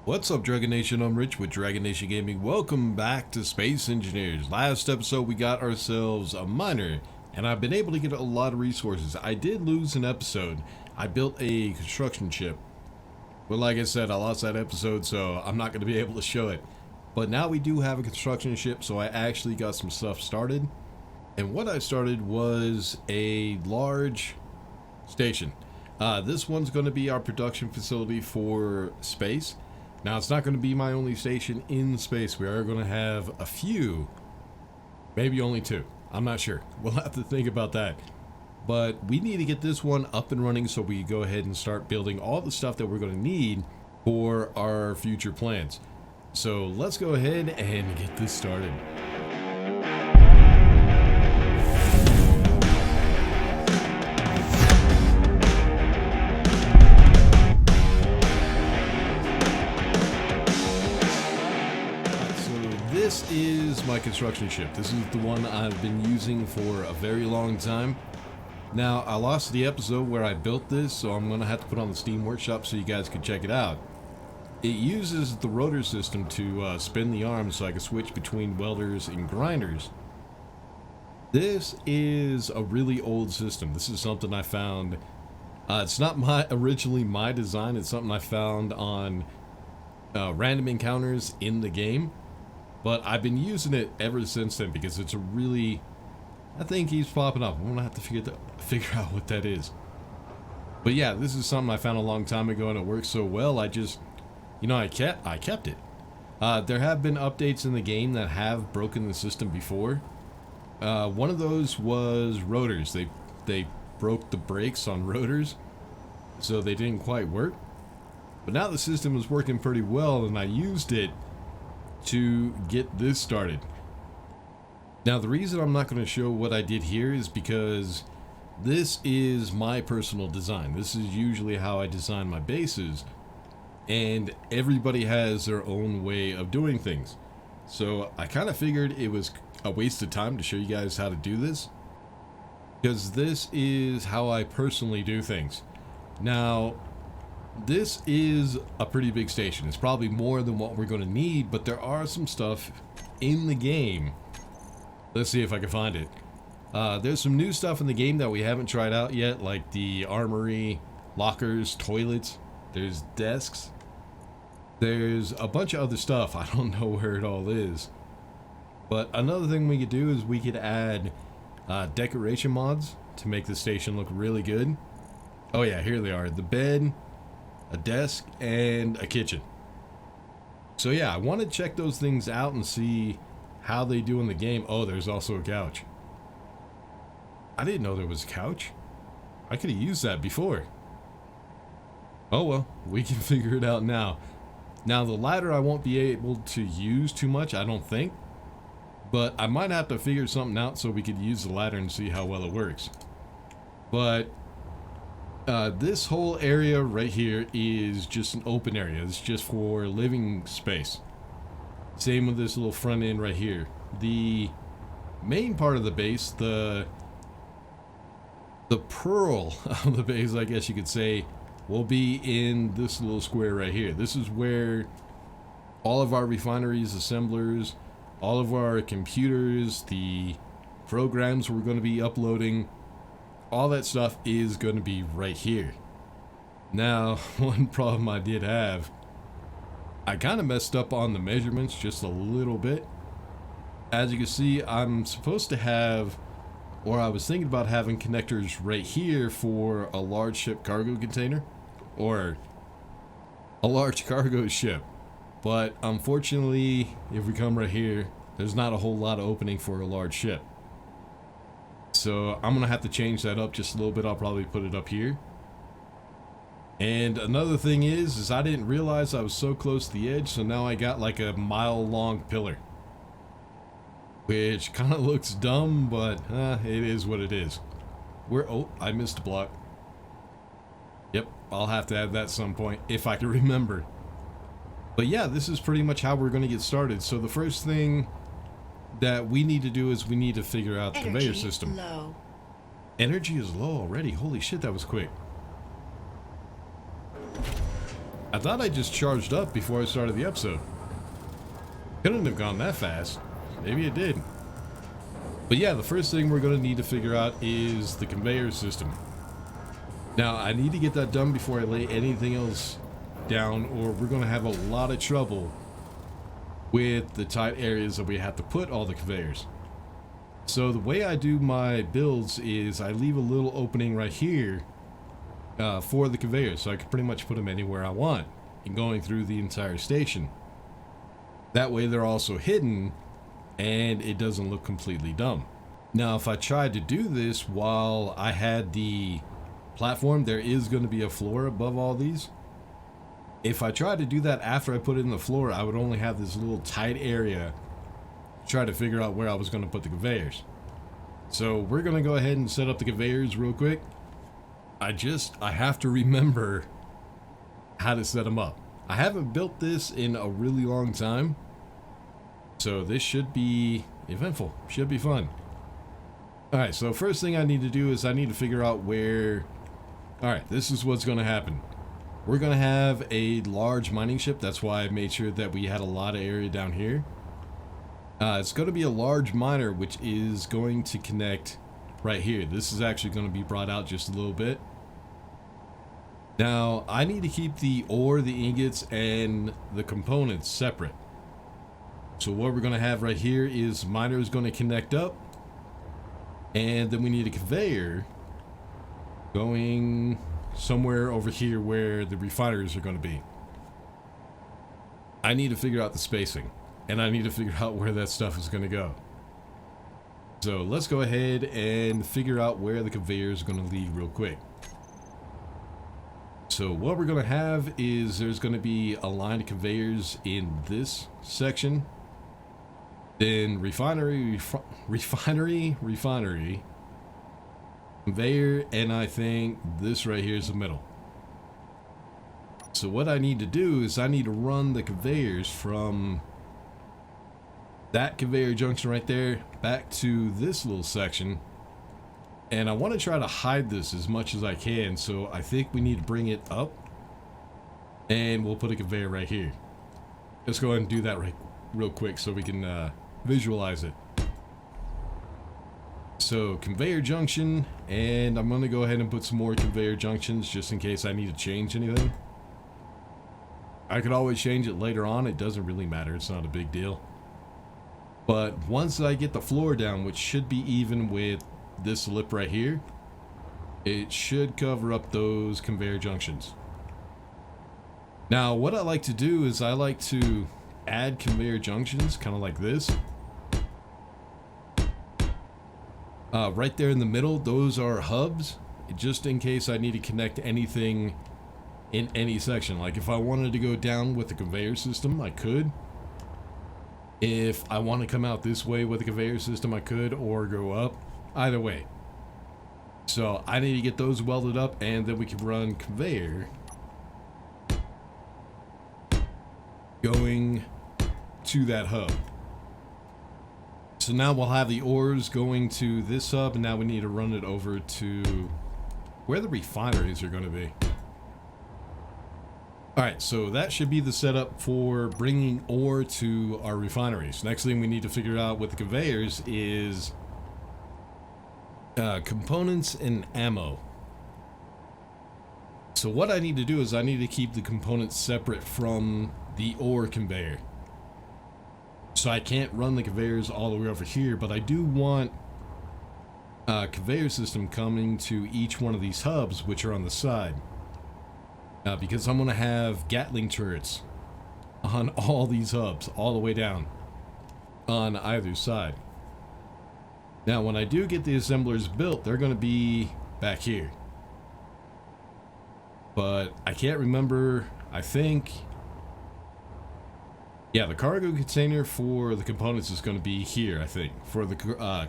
What's up, Dragon Nation? I'm Rich with Dragon Nation Gaming. Welcome back to Space Engineers. Last episode we got ourselves a miner, and I've been able to get a lot of resources. I did lose an episode. I built a construction ship, but like I said, I lost that episode, so I'm not going to be able to show it. But now we do have a construction ship, so I actually got some stuff started. And what I started was a large station. This one's going to be our production facility for space. Now, it's not going to be my only station in space. We are going to have a few, maybe only two. I'm not sure. We'll have to think about that. But we need to get this one up and running so we can go ahead and start building all the stuff that we're going to need for our future plans. So let's go ahead and get this started. This is my construction ship. This is the one I've been using for a very long time. Now, I lost the episode where I built this, so I'm going to have to put on the Steam Workshop so you guys can check it out. It uses the rotor system to spin the arms so I can switch between welders and grinders. This is a really old system. This is something I found. It's not originally my design. It's something I found on random encounters in the game. But I've been using it ever since then because it's a really... I think he's popping up. I'm going to have to figure out what that is. But yeah, this is something I found a long time ago and it works so well. I just... You know, I kept it. There have been updates in the game that have broken the system before. One of those was rotors. They broke the brakes on rotors, so they didn't quite work. But now the system is working pretty well and I used it to get this started. Now, the reason I'm not going to show what I did here is because this is my personal design. This is usually how I design my bases, and everybody has their own way of doing things. So I kind of figured it was a waste of time to show you guys how to do this, because this is how I personally do things. Now, this is a pretty big station. It's probably more than what we're going to need, but there are some stuff in the game. Let's see if I can find it. There's some new stuff in the game that we haven't tried out yet, like the armory, lockers, toilets. There's desks. There's a bunch of other stuff. I don't know where it all is. But another thing we could do is we could add decoration mods to make the station look really good. Oh yeah, here they are. The bed, a desk, and a kitchen. So yeah, I want to check those things out and see how they do in the game. Oh, there's also a couch. I didn't know there was a couch. I could have used that before. Oh well, we can figure it out now. Now the ladder I won't be able to use too much, I don't think. But I might have to figure something out so we could use the ladder and see how well it works. But this whole area right here is just an open area. It's just for living space. Same with this little front end right here. The main part of the base, the pearl of the base, I guess you could say, will be in this little square right here. This is where all of our refineries, assemblers, all of our computers, the programs we're going to be uploading, all that stuff is going to be right here. Now, one problem I did have, I kind of messed up on the measurements just a little bit. As you can see, I'm supposed to have, or I was thinking about having connectors right here for a large ship cargo container, or a large cargo ship. But unfortunately, if we come right here, there's not a whole lot of opening for a large ship. So I'm gonna have to change that up just a little bit. I'll probably put it up here. And another thing is I didn't realize I was so close to the edge, so now I got like a mile-long pillar, which kind of looks dumb, but it is what it is. Oh, I missed a block. Yep, I'll have to add that at some point if I can remember. But yeah, this is pretty much how we're going to get started. So the first thing that we need to do is we need to figure out the conveyor system. Low. Energy is low already. Holy shit, that was quick. I thought I just charged up before I started the episode. Couldn't have gone that fast. Maybe it did. But yeah, the first thing we're going to need to figure out is the conveyor system. Now, I need to get that done before I lay anything else down, or we're going to have a lot of trouble with the tight areas that we have to put all the conveyors. So the way I do my builds is I leave a little opening right here for the conveyors, so I can pretty much put them anywhere I want and going through the entire station. That way they're also hidden and it doesn't look completely dumb. Now, if I tried to do this while I had the platform, there is going to be a floor above all these. If I tried to do that after I put it in the floor, I would only have this little tight area to try to figure out where I was going to put the conveyors. So we're going to go ahead and set up the conveyors real quick. I have to remember how to set them up. I haven't built this in a really long time, so this should be eventful, should be fun. Alright, so first thing I need to do is I need to figure out where... Alright, this is what's going to happen. We're going to have a large mining ship. That's why I made sure that we had a lot of area down here. It's going to be a large miner, which is going to connect right here. This is actually going to be brought out just a little bit. Now, I need to keep the ore, the ingots, and the components separate. So what we're going to have right here is miner is going to connect up. And then we need a conveyor going somewhere over here where the refineries are going to be. I need to figure out the spacing, and I need to figure out where that stuff is going to go. So let's go ahead and figure out where the conveyor is going to lead real quick. So what we're going to have is there's going to be a line of conveyors in this section. Then refinery, conveyor, and I think this right here is the middle. So what I need to do is I need to run the conveyors from that conveyor junction right there back to this little section. And I want to try to hide this as much as I can, so I think we need to bring it up. And we'll put a conveyor right here. Let's go ahead and do that real quick so we can visualize it. So conveyor junction, and I'm going to go ahead and put some more conveyor junctions just in case I need to change anything. I could always change it later on. It doesn't really matter. It's not a big deal. But once I get the floor down, which should be even with this lip right here, it should cover up those conveyor junctions. Now, what I like to do is I like to add conveyor junctions, kind of like this. Right there in the middle, those are hubs, just in case I need to connect anything in any section. Like if I wanted to go down with the conveyor system, I could. If I want to come out this way with the conveyor system, I could, or go up. Either way. So I need to get those welded up, and then we can run conveyor going to that hub. So now we'll have the ores going to this hub, and now we need to run it over to where the refineries are going to be. Alright, so that should be the setup for bringing ore to our refineries. Next thing we need to figure out with the conveyors is components and ammo. So what I need to do is I need to keep the components separate from the ore conveyor. So I can't run the conveyors all the way over here, but I do want a conveyor system coming to each one of these hubs, which are on the side. Because I'm going to have Gatling turrets on all these hubs, all the way down on either side. Now, when I do get the assemblers built, they're going to be back here. But I can't remember, I think... Yeah, the cargo container for the components is going to be here, I think. For the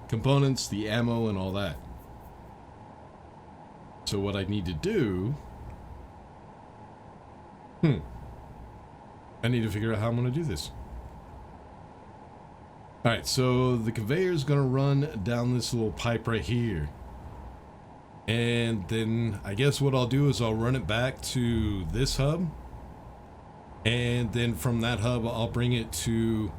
components, the ammo, and all that. So what I need to do... I need to figure out how I'm going to do this. Alright, so the conveyor is going to run down this little pipe right here. And then I guess what I'll do is I'll run it back to this hub. And then from that hub, I'll bring it to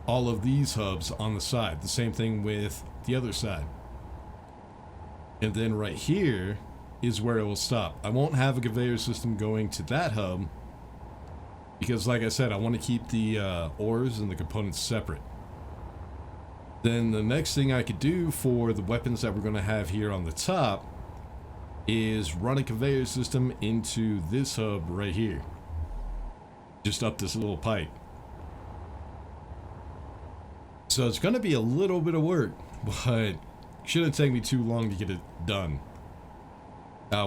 all of these hubs on the side. The same thing with the other side. And then right here is where it will stop. I won't have a conveyor system going to that hub because, like I said, I want to keep the ores and the components separate. Then the next thing I could do for the weapons that we're going to have here on the top is run a conveyor system into this hub right here. Just up this little pipe. So it's going to be a little bit of work, but shouldn't take me too long to get it done.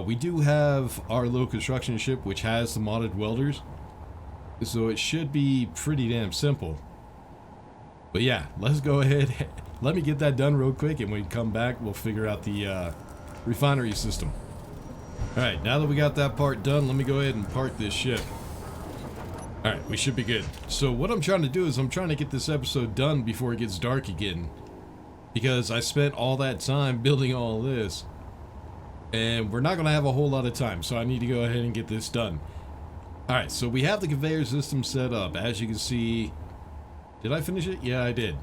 We do have our little construction ship which has the modded welders, so it should be pretty damn simple. But yeah, let's go ahead. Let me get that done real quick, and when we come back, we'll figure out the refinery system. Alright, now that we got that part done, let me go ahead and park this ship. Alright, we should be good. So what I'm trying to do is I'm trying to get this episode done before it gets dark again. Because I spent all that time building all this. And we're not going to have a whole lot of time, so I need to go ahead and get this done. Alright, so we have the conveyor system set up. As you can see... Did I finish it? Yeah, I did.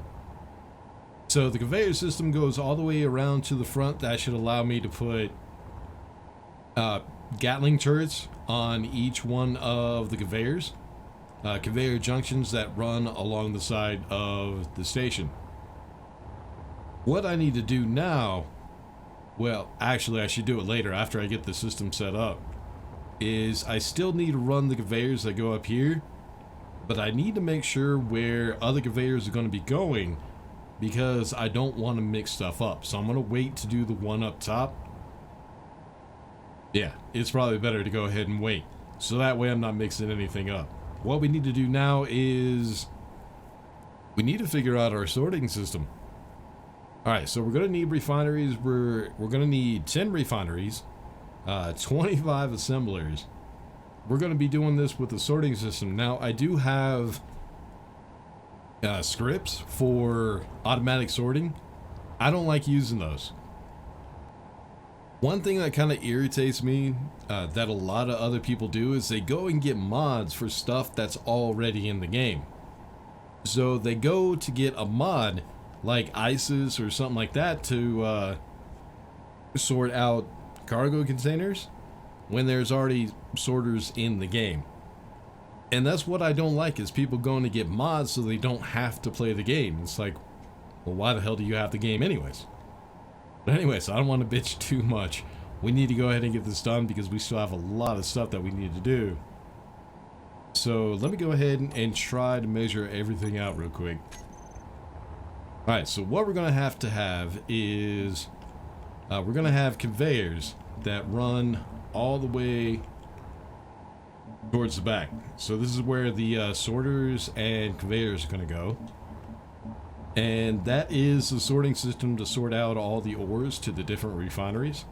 So the conveyor system goes all the way around to the front. That should allow me to put Gatling turrets on each one of the conveyors. Conveyor junctions that run along the side of the station. What I need to do now, well, actually I should do it later after I get the system set up, is I still need to run the conveyors that go up here, but I need to make sure where other conveyors are going to be going because I don't want to mix stuff up. So I'm going to wait to do the one up top. Yeah, it's probably better to go ahead and wait. So that way I'm not mixing anything up. What we need to do now is we need to figure out our sorting system. Alright, so we're going to need refineries. We're going to need 10 refineries, 25 assemblers. We're going to be doing this with the sorting system. Now, I do have scripts for automatic sorting. I don't like using those. One thing that kind of irritates me that a lot of other people do is they go and get mods for stuff that's already in the game. So they go to get a mod like ISIS or something like that to sort out cargo containers when there's already sorters in the game. And that's what I don't like, is people going to get mods so they don't have to play the game. It's like, well, why the hell do you have the game anyways? But anyways, I don't want to bitch too much. We need to go ahead and get this done because we still have a lot of stuff that we need to do. So let me go ahead and try to measure everything out real quick. Alright, so what we're going to have is we're going to have conveyors that run all the way towards the back. So this is where the sorters and conveyors are going to go. And that is the sorting system to sort out all the ores to the different refineries.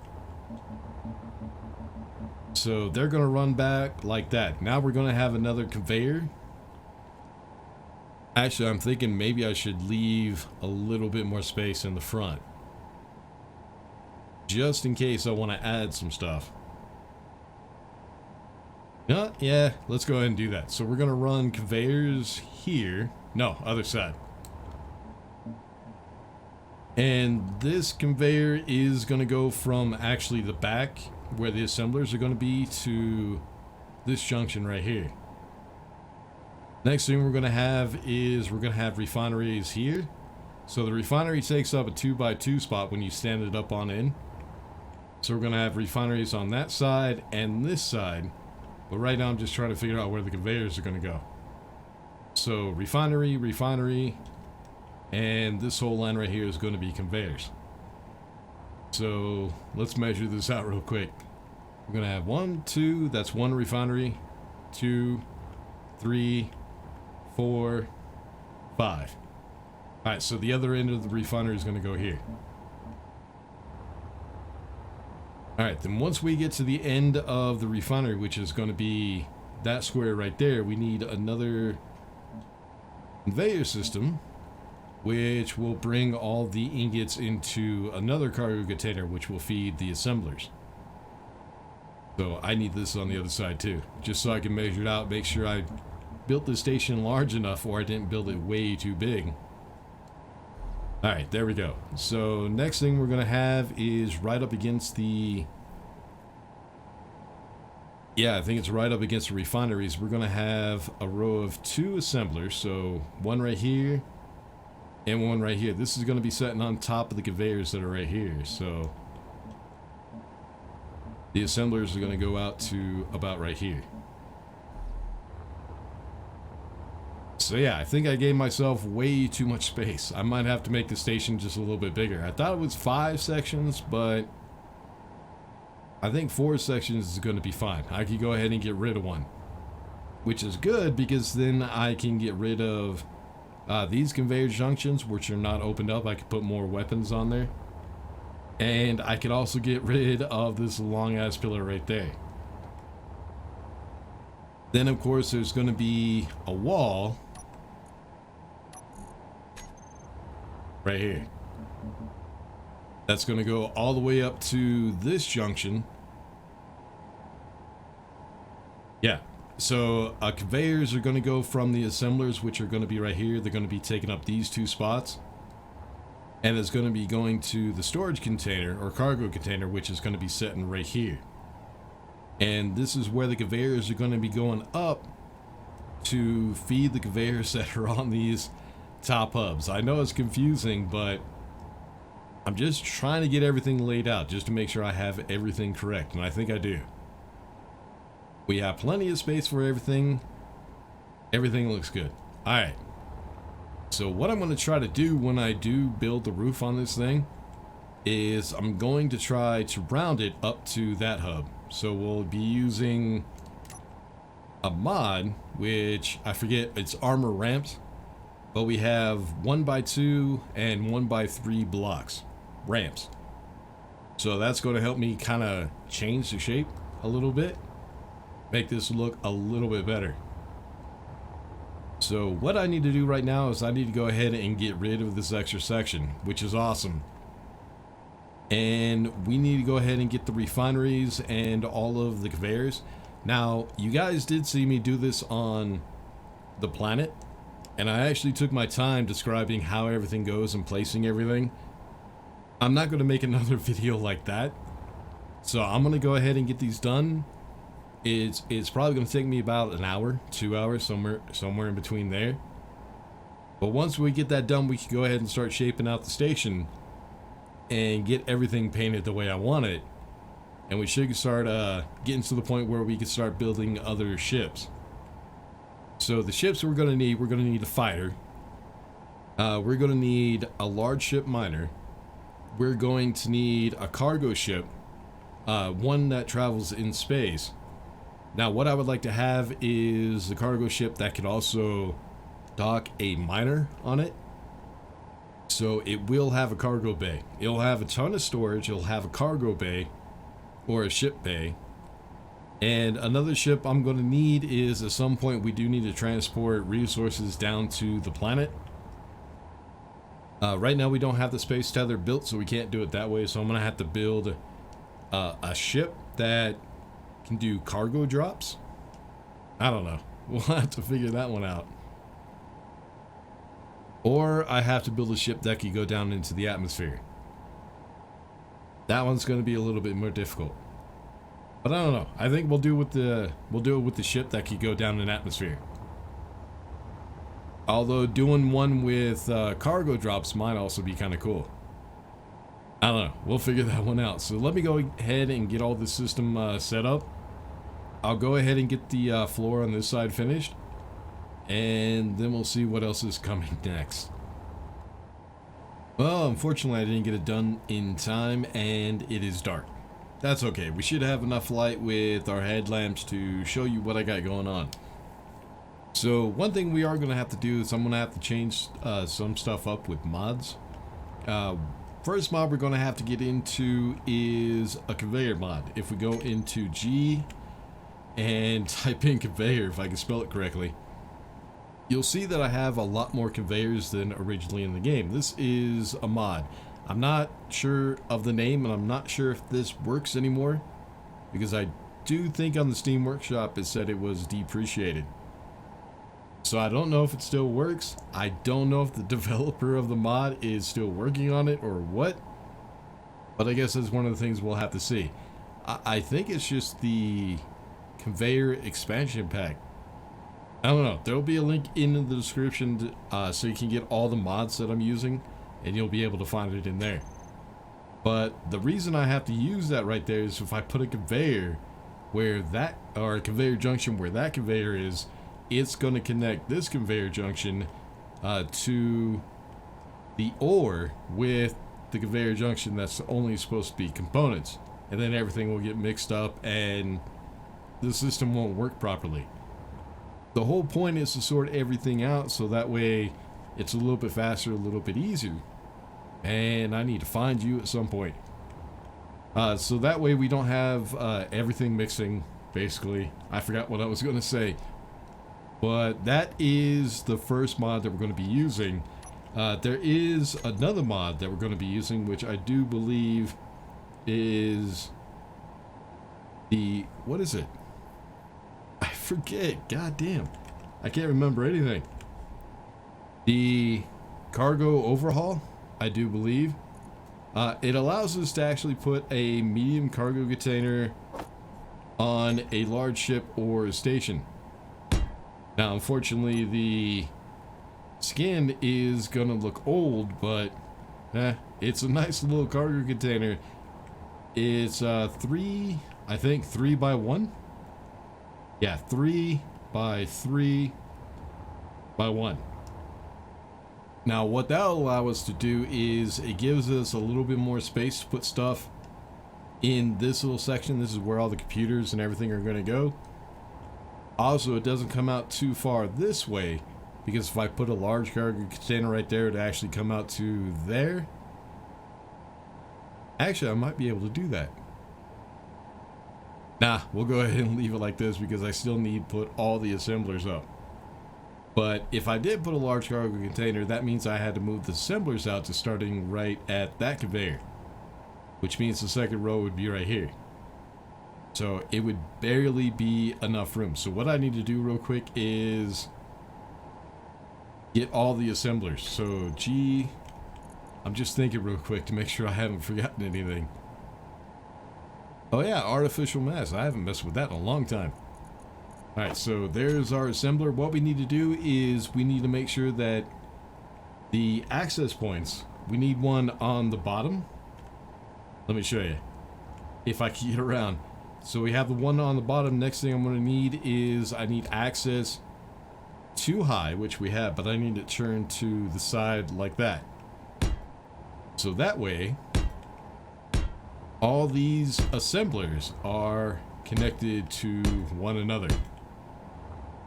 So they're going to run back like that. Now we're going to have another conveyor. Actually, I'm thinking maybe I should leave a little bit more space in the front, just in case I want to add some stuff. Yeah, let's go ahead and do that. So we're going to run conveyors here. No, other side. And this conveyor is going to go from actually the back where the assemblers are going to be to this junction right here. Next thing we're going to have is we're going to have refineries here. So the refinery takes up a 2x2 spot when you stand it up on end. So we're going to have refineries on that side and this side. But right now I'm just trying to figure out where the conveyors are going to go. So refinery, refinery, and this whole line right here is going to be conveyors. So let's measure this out real quick. We're going to have 1, 2, that's one refinery, 2, 3, 4, 5. Alright, so the other end of the refinery is going to go here. Alright, then once we get to the end of the refinery, which is going to be that square right there, we need another conveyor system, which will bring all the ingots into another cargo container, which will feed the assemblers. So I need this on the other side too, just so I can measure it out, make sure I built the station large enough or I didn't build it way too big. Alright, there we go. So next thing we're going to have is right up against the... Yeah, I think it's right up against the refineries. We're going to have a row of 2 assemblers. So one right here and one right here. This is going to be sitting on top of the conveyors that are right here. So the assemblers are going to go out to about right here. So yeah, I think I gave myself way too much space. I might have to make the station just a little bit bigger. I thought it was 5 sections, but I think 4 sections is going to be fine. I could go ahead and get rid of one, which is good because then I can get rid of these conveyor junctions, which are not opened up. I could put more weapons on there. And I could also get rid of this long ass pillar right there. Then of course there's going to be a wall right here. That's going to go all the way up to this junction. Yeah. So conveyors are going to go from the assemblers, which are going to be right here. They're going to be taking up these 2 spots. And it's going to be going to the storage container or cargo container, which is going to be sitting right here. And this is where the conveyors are going to be going up to feed the conveyors that are on these top hubs. I know it's confusing, but I'm just trying to get everything laid out just to make sure I have everything correct, and I think I do. We have plenty of space for everything. Everything looks good. Alright. So what I'm going to try to do when I do build the roof on this thing is I'm going to try to round it up to that hub. So we'll be using a mod, which I forget, it's armor ramps. But we have 1x2 and 1x3 blocks, ramps. So that's going to help me kind of change the shape a little bit. Make this look a little bit better. So what I need to do right now is I need to go ahead and get rid of this extra section, which is awesome. And we need to go ahead and get the refineries and all of the conveyors. Now, you guys did see me do this on the planet. And I actually took my time describing how everything goes and placing everything. I'm not going to make another video like that. So I'm going to go ahead and get these done. It's probably going to take me about an hour, 2 hours, somewhere in between there. But once we get that done, we can go ahead and start shaping out the station and get everything painted the way I want it. And we should start getting to the point where we can start building other ships. So the ships we're going to need a fighter. We're going to need a large ship miner. We're going to need a cargo ship, one that travels in space. Now what I would like to have is a cargo ship that could also dock a miner on it. So it will have a cargo bay. It'll have a ton of storage. It'll have a cargo bay or a ship bay. And another ship I'm going to need is at some point we do need to transport resources down to the planet. Right now we don't have the space tether built, so we can't do it that way. So I'm going to have to build a ship that can do cargo drops. I don't know. We'll have to figure that one out. Or I have to build a ship that can go down into the atmosphere. That one's going to be a little bit more difficult. But I don't know. I think we'll do it with the ship that can go down in atmosphere. Although doing one with cargo drops might also be kind of cool. I don't know. We'll figure that one out. So let me go ahead and get all the system set up. I'll go ahead and get the floor on this side finished. And then we'll see what else is coming next. Well, unfortunately I didn't get it done in time and it is dark. That's okay. We should have enough light with our headlamps to show you what I got going on. So one thing we are going to have to do is I'm going to have to change some stuff up with mods. First mod we're going to have to get into is a conveyor mod. If we go into G and type in conveyor, if I can spell it correctly, you'll see that I have a lot more conveyors than originally in the game. This is a mod. I'm not sure of the name, and I'm not sure if this works anymore, because I do think on the Steam Workshop it said it was depreciated. So I don't know if it still works. I don't know if the developer of the mod is still working on it or what. But I guess that's one of the things we'll have to see. I think it's just the conveyor expansion pack. I don't know. There'll be a link in the description to, so you can get all the mods that I'm using, and you'll be able to find it in there. But the reason I have to use that right there is if I put a conveyor where that, or a conveyor junction where that conveyor is, it's going to connect this conveyor junction to the ore with the conveyor junction that's only supposed to be components, and then everything will get mixed up and the system won't work properly. The whole point is to sort everything out so that way it's a little bit faster, a little bit easier. And I need to find you at some point. So that way we don't have everything mixing, basically. I forgot what I was going to say. But that is the first mod that we're going to be using. There is another mod that we're going to be using, which I do believe is the... what is it? I forget. God damn. I can't remember anything. The Cargo Overhaul, I do believe. It allows us to actually put a medium cargo container on a large ship or a station. Now, unfortunately, the skin is gonna look old, but it's a nice little cargo container. It's 3 by 1. Yeah, 3 by 3 by 1. Now, what that'll allow us to do is it gives us a little bit more space to put stuff in this little section. This is where all the computers and everything are going to go. Also, it doesn't come out too far this way, because if I put a large cargo container right there, it'd actually come out to there. Actually, I might be able to do that. Nah, we'll go ahead and leave it like this because I still need to put all the assemblers up. But if I did put a large cargo container, that means I had to move the assemblers out to starting right at that conveyor, which means the second row would be right here. So it would barely be enough room. So what I need to do real quick is get all the assemblers. So G, I'm just thinking real quick to make sure I haven't forgotten anything. Oh yeah, artificial mass. I haven't messed with that in a long time. Alright, so there's our assembler. What we need to do is we need to make sure that the access points, we need one on the bottom. Let me show you if I can get around. So we have the one on the bottom. Next thing I'm going to need is I need access to high, which we have, but I need to turn to the side like that. So that way all these assemblers are connected to one another.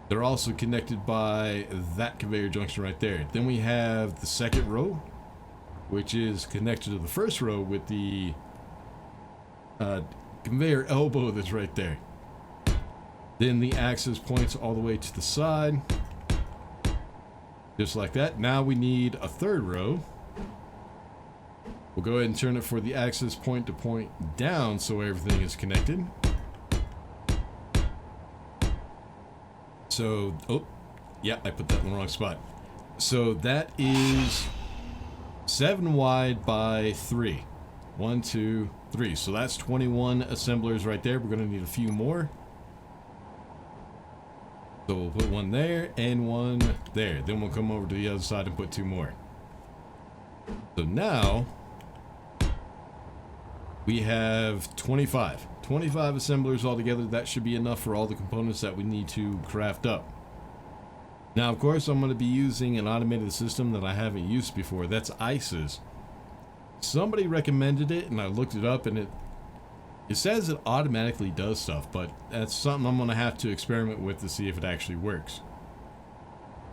They're also connected by that conveyor junction right there. Then we have the second row, which is connected to the first row with the conveyor elbow that's right there. Then the access points all the way to the side, just like that. Now we need a third row. We'll go ahead and turn it for the access point to point down so everything is connected. So, oh, yeah, I put that in the wrong spot. So that is 7 wide by 3. 1, 2, 3. So that's 21 assemblers right there. We're going to need a few more. So we'll put one there and one there. Then we'll come over to the other side and put 2 more. So now we have 25 assemblers altogether. That should be enough for all the components that we need to craft up. Now, of course, I'm going to be using an automated system that I haven't used before. That's ICES. Somebody recommended it, and I looked it up, and it says it automatically does stuff, but that's something I'm going to have to experiment with to see if it actually works.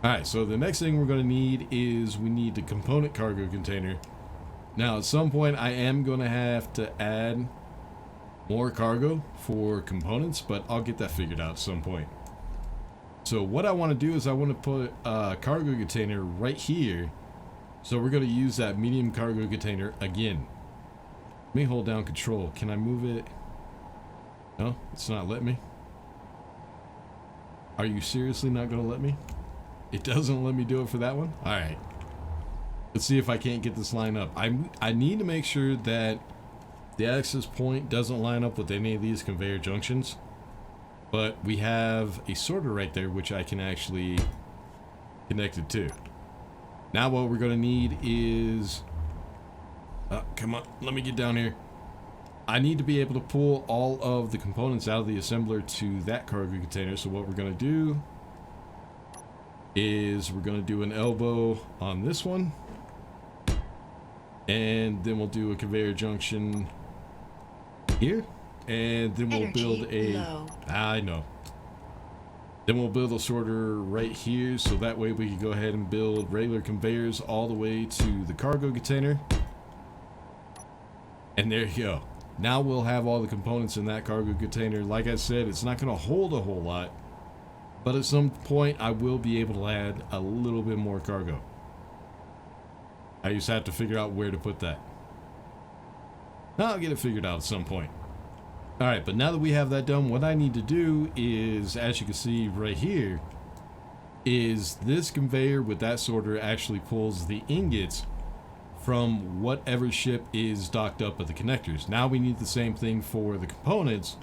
Alright, so the next thing we're going to need is we need the component cargo container. Now, at some point, I am going to have to add more cargo for components, but I'll get that figured out at some point. So what I want to do is I want to put a cargo container right here. So we're going to use that medium cargo container again. Let me hold down control. Can I move it? No, it's not letting me. Are you seriously not going to let me? It doesn't let me do it for that one? Alright. Let's see if I can't get this line up. I need to make sure that the access point doesn't line up with any of these conveyor junctions. But we have a sorter right there, which I can actually connect it to. Now what we're going to need is... come on, let me get down here. I need to be able to pull all of the components out of the assembler to that cargo container. So what we're going to do is we're going to do an elbow on this one. And then we'll do a conveyor junction here. And then we'll build a... I know. Then we'll build a sorter right here. So that way we can go ahead and build regular conveyors all the way to the cargo container. And there you go. Now we'll have all the components in that cargo container. Like I said, it's not going to hold a whole lot. But at some point, I will be able to add a little bit more cargo. I just have to figure out where to put that. I'll get it figured out at some point. Alright, but now that we have that done, what I need to do is, as you can see right here, is this conveyor with that sorter actually pulls the ingots from whatever ship is docked up at the connectors. Now we need the same thing for the components,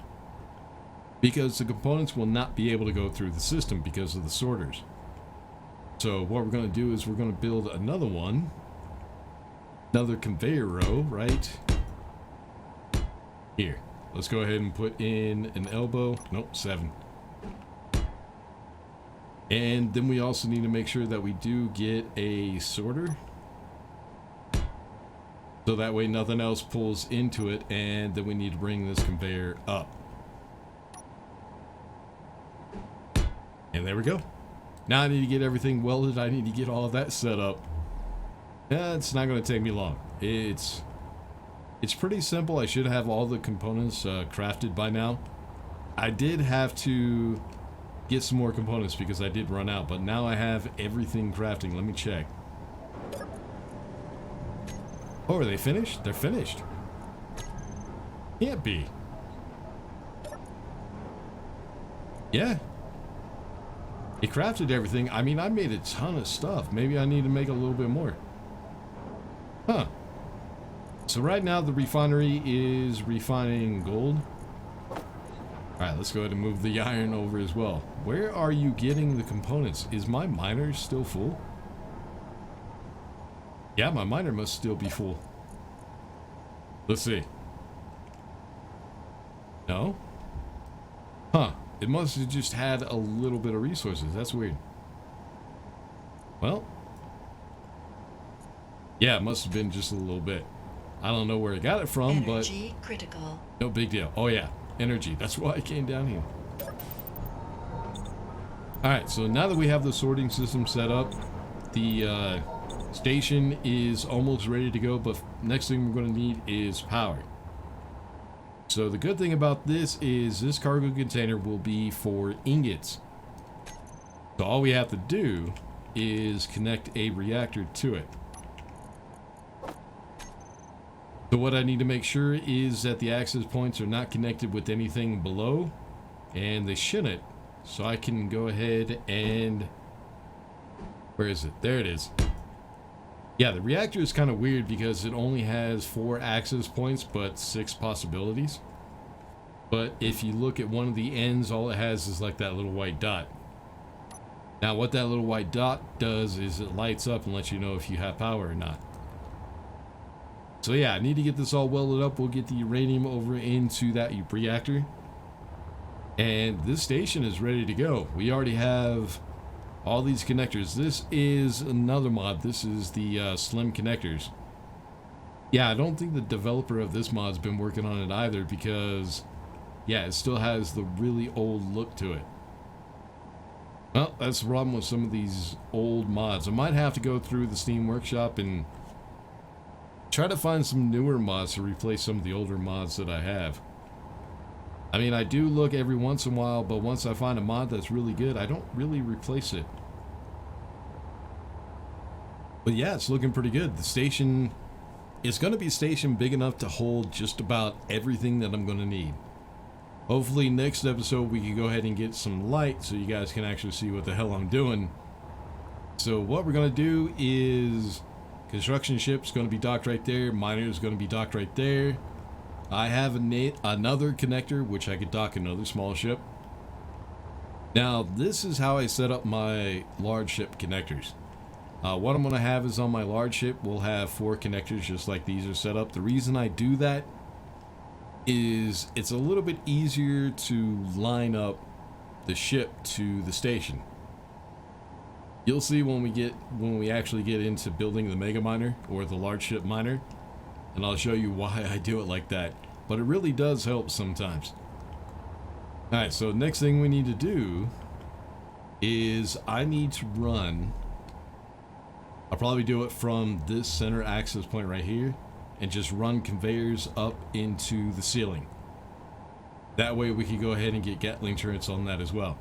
because the components will not be able to go through the system because of the sorters. So what we're going to do is we're going to build another one, another conveyor row right here. Let's go ahead and put in an elbow. Nope, 7. And then we also need to make sure that we do get a sorter, so that way nothing else pulls into it. And then we need to bring this conveyor up. And there we go. Now I need to get everything welded. I need to get all of that set up. It's not going to take me long. It's pretty simple. I should have all the components crafted by now. I did have to get some more components because I did run out, but now I have everything crafting. Let me check. Oh, are they finished? They're finished. Can't be. Yeah. It crafted everything. I mean, I made a ton of stuff. Maybe I need to make a little bit more. Huh. So right now the refinery is refining gold. Alright, let's go ahead and move the iron over as well. Where are you getting the components? Is my miner still full? Yeah, my miner must still be full. Let's see. No? Huh. It must have just had a little bit of resources. That's weird. Well. Yeah, it must have been just a little bit. I don't know where I got it from, Energy critical. No big deal. Oh yeah, energy. That's why I came down here. Alright, so now that we have the sorting system set up, the station is almost ready to go, but next thing we're going to need is power. So the good thing about this is this cargo container will be for ingots. So all we have to do is connect a reactor to it. So what I need to make sure is that the access points are not connected with anything below, and they shouldn't. So I can go ahead and... Where is it? There it is. Yeah, the reactor is kind of weird because it only has 4 access points, but 6 possibilities. But if you look at one of the ends, all it has is like that little white dot. Now what that little white dot does is it lights up and lets you know if you have power or not. So yeah, I need to get this all welded up. We'll get the uranium over into that reactor. And this station is ready to go. We already have all these connectors. This is another mod. This is the slim connectors. Yeah, I don't think the developer of this mod's been working on it either because, yeah, it still has the really old look to it. Well, that's the problem with some of these old mods. I might have to go through the Steam Workshop and try to find some newer mods to replace some of the older mods that I have. I mean, I do look every once in a while, but once I find a mod that's really good, I don't really replace it. But yeah, it's looking pretty good. The station is going to be a station big enough to hold just about everything that I'm going to need. Hopefully next episode we can go ahead and get some light so you guys can actually see what the hell I'm doing. So what we're going to do is construction ship's going to be docked right there. Miner is going to be docked right there. I have another connector, which I could dock another small ship. Now, this is how I set up my large ship connectors. What I'm going to have is on my large ship, we'll have 4 connectors just like these are set up. The reason I do that is it's a little bit easier to line up the ship to the station. You'll see when we actually get into building the mega miner or the large ship miner, and I'll show you why I do it like that. But it really does help sometimes. Alright, so next thing we need to do is I need to run. I'll probably do it from this center access point right here and just run conveyors up into the ceiling. That way we can go ahead and get Gatling turrets on that as well.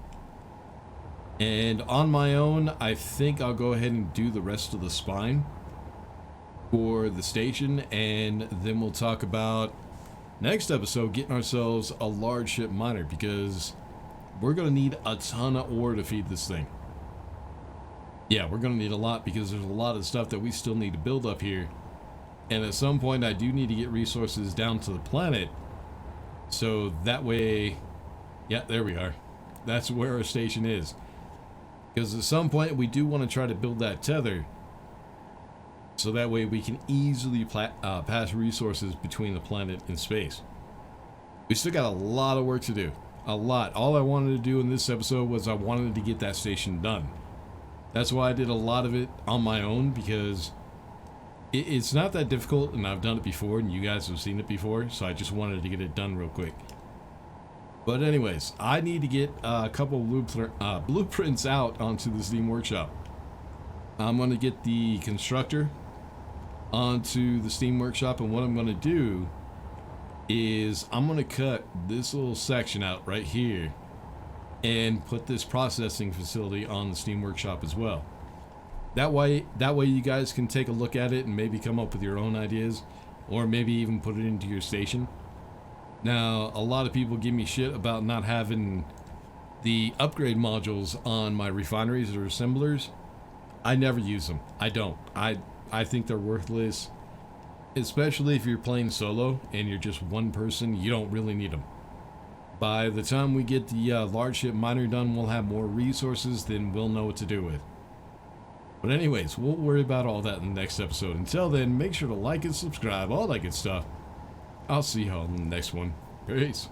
And on my own, I think I'll go ahead and do the rest of the spine for the station, and then we'll talk about next episode getting ourselves a large ship miner, because we're going to need a ton of ore to feed this thing. Yeah, we're going to need a lot because there's a lot of stuff that we still need to build up here. And at some point I do need to get resources down to the planet. So that way, yeah, there we are. That's where our station is. Because at some point we do want to try to build that tether. So that way we can easily pass resources between the planet and space. We still got a lot of work to do. A lot. All I wanted to do in this episode was I wanted to get that station done. That's why I did a lot of it on my own, because it's not that difficult, and I've done it before, and you guys have seen it before, so I just wanted to get it done real quick. But anyways, I need to get a couple of blueprints out onto the Steam Workshop. I'm going to get the constructor onto the Steam Workshop, and what I'm going to do is I'm going to cut this little section out right here and put this processing facility on the Steam Workshop as well. That way you guys can take a look at it and maybe come up with your own ideas, or maybe even put it into your station. Now, a lot of people give me shit about not having the upgrade modules on my refineries or assemblers. I never use them. I don't. I think they're worthless, especially if you're playing solo and you're just one person. You don't really need them. By the time we get the large ship miner done, we'll have more resources, then we'll know what to do with. But anyways, we'll worry about all that in the next episode. Until then, make sure to like and subscribe, all that good stuff. I'll see y'all in the next one. Peace.